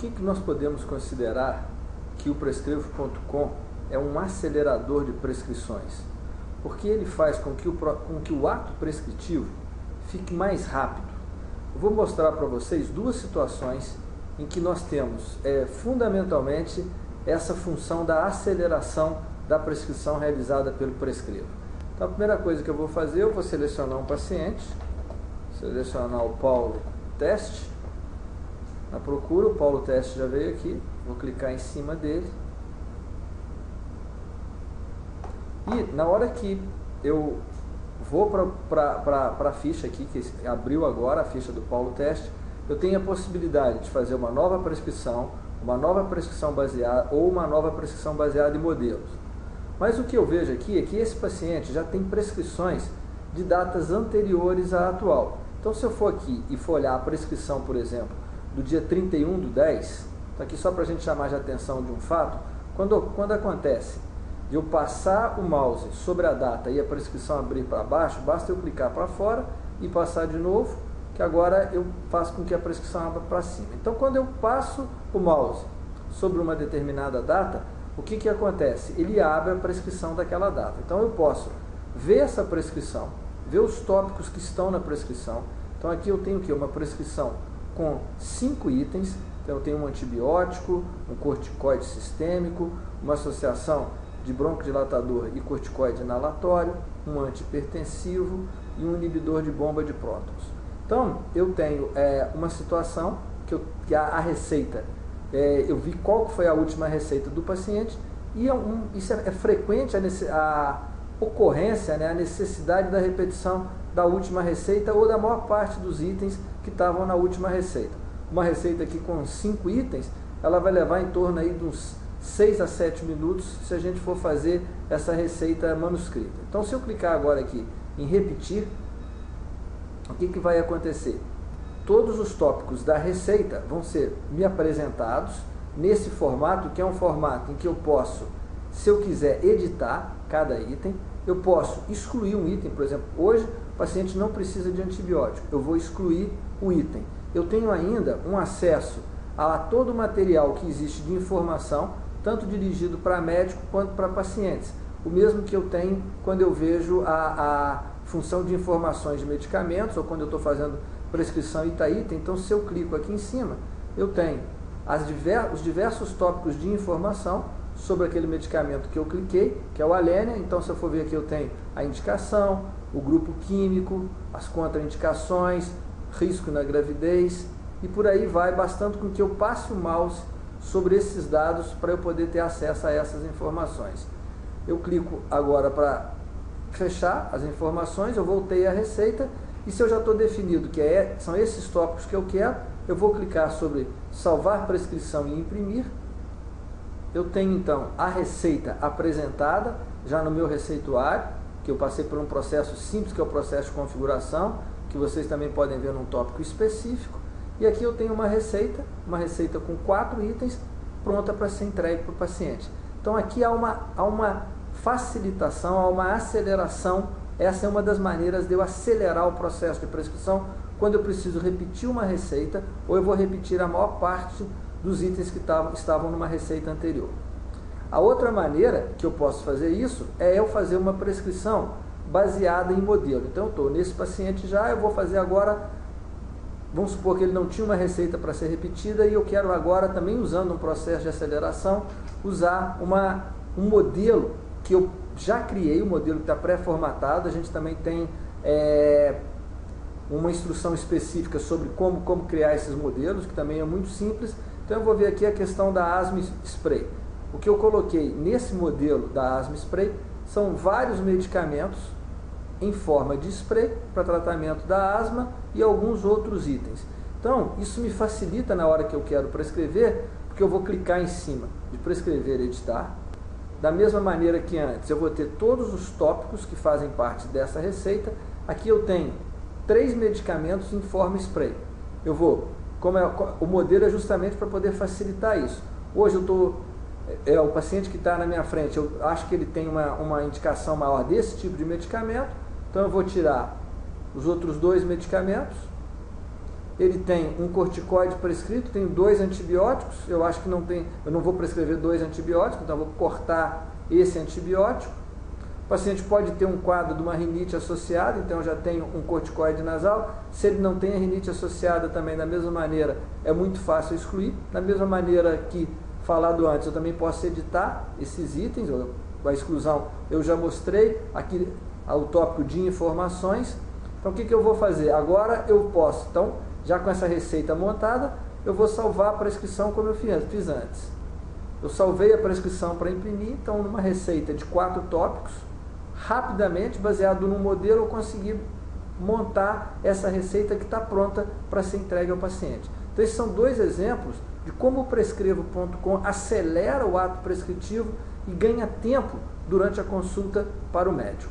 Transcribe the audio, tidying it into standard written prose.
que nós podemos considerar que o Prescrevo.com é um acelerador de prescrições? Porque ele faz com que o ato prescritivo fique mais rápido. Eu vou mostrar para vocês duas situações em que nós temos fundamentalmente essa função da aceleração da prescrição realizada pelo Prescrevo. Então a primeira coisa que eu vou fazer, eu vou selecionar um paciente, selecionar o Paulo Teste. Na procura, o Paulo Teste já veio aqui, vou clicar em cima dele. E na hora que eu vou para a ficha aqui, que abriu agora a ficha do Paulo Teste, eu tenho a possibilidade de fazer uma nova prescrição baseada ou uma nova prescrição baseada em modelos. Mas o que eu vejo aqui é que esse paciente já tem prescrições de datas anteriores à atual. Então se eu for aqui e for olhar a prescrição, por exemplo, do dia 31/10, então aqui só para a gente chamar de atenção de um fato, quando acontece de eu passar o mouse sobre a data e a prescrição abrir para baixo, basta eu clicar para fora e passar de novo, que agora eu faço com que a prescrição abra para cima. Então quando eu passo o mouse sobre uma determinada data, o que acontece? Ele abre a prescrição daquela data. Então eu posso ver essa prescrição, ver os tópicos que estão na prescrição. Então aqui eu tenho o quê? Uma prescrição com 5 itens. Então eu tenho um antibiótico, um corticoide sistêmico, uma associação de broncodilatador e corticoide inalatório, um antihipertensivo e um inibidor de bomba de prótons. Então eu tenho uma situação que a receita, eu vi qual foi a última receita do paciente e isso é frequente a ocorrência, a necessidade da repetição da última receita ou da maior parte dos itens que estavam na última receita. Uma receita aqui com 5 itens, ela vai levar em torno aí de uns 6 a 7 minutos se a gente for fazer essa receita manuscrita. Então se eu clicar agora aqui em repetir, o que vai acontecer? Todos os tópicos da receita vão ser me apresentados nesse formato, que é um formato em que eu posso, se eu quiser editar cada item, eu posso excluir um item. Por exemplo, hoje o paciente não precisa de antibiótico, eu vou excluir o item. Eu tenho ainda um acesso a todo o material que existe de informação, tanto dirigido para médico quanto para pacientes. O mesmo que eu tenho quando eu vejo a função de informações de medicamentos, ou quando eu estou fazendo prescrição item. Então se eu clico aqui em cima, eu tenho os diversos tópicos de informação sobre aquele medicamento que eu cliquei, que é o Alenia. Então se eu for ver aqui, eu tenho a indicação, o grupo químico, as contraindicações, risco na gravidez, e por aí vai, bastando com que eu passe o mouse sobre esses dados para eu poder ter acesso a essas informações. Eu clico agora para fechar as informações, eu voltei à receita, e se eu já estou definido que são esses tópicos que eu quero, eu vou clicar sobre salvar prescrição e imprimir. Eu tenho então a receita apresentada já no meu receituário, que eu passei por um processo simples, que é o processo de configuração, que vocês também podem ver num tópico específico. E aqui eu tenho uma receita com 4 itens, pronta para ser entregue para o paciente. Então aqui há uma facilitação, há uma aceleração. Essa é uma das maneiras de eu acelerar o processo de prescrição, quando eu preciso repetir uma receita, ou eu vou repetir a maior parte dos itens que estavam numa receita anterior. A outra maneira que eu posso fazer isso é eu fazer uma prescrição baseada em modelo. Então eu estou nesse paciente já, eu vou fazer agora. Vamos supor que ele não tinha uma receita para ser repetida e eu quero agora, também usando um processo de aceleração, usar um modelo que eu já criei, um modelo que está pré-formatado. A gente também tem uma instrução específica sobre como criar esses modelos, que também é muito simples. Então eu vou ver aqui a questão da Asthma Spray. O que eu coloquei nesse modelo da Asthma Spray são vários medicamentos em forma de spray para tratamento da asma e alguns outros itens. Então, isso me facilita na hora que eu quero prescrever, porque eu vou clicar em cima de prescrever e editar. Da mesma maneira que antes, eu vou ter todos os tópicos que fazem parte dessa receita. Aqui eu tenho 3 medicamentos em forma spray. O modelo é justamente para poder facilitar isso. Hoje o paciente que está na minha frente, eu acho que ele tem uma indicação maior desse tipo de medicamento. Então eu vou tirar os outros 2 medicamentos ele tem um corticoide prescrito, tem 2 antibióticos, eu acho que eu não vou prescrever 2 antibióticos, então eu vou cortar esse antibiótico. O paciente pode ter um quadro de uma rinite associada, então eu já tenho um corticoide nasal. Se ele não tem a rinite associada também, da mesma maneira, é muito fácil excluir. Da mesma maneira que falado antes, eu também posso editar esses itens, a exclusão eu já mostrei, aqui o tópico de informações. Então o que eu vou fazer? Agora eu posso, então, já com essa receita montada, eu vou salvar a prescrição como eu fiz antes. Eu salvei a prescrição para imprimir, então numa receita de 4 tópicos, rapidamente, baseado no modelo, eu consegui montar essa receita que está pronta para ser entregue ao paciente. Então esses são 2 exemplos de como o Prescrevo.com acelera o ato prescritivo e ganha tempo durante a consulta para o médico.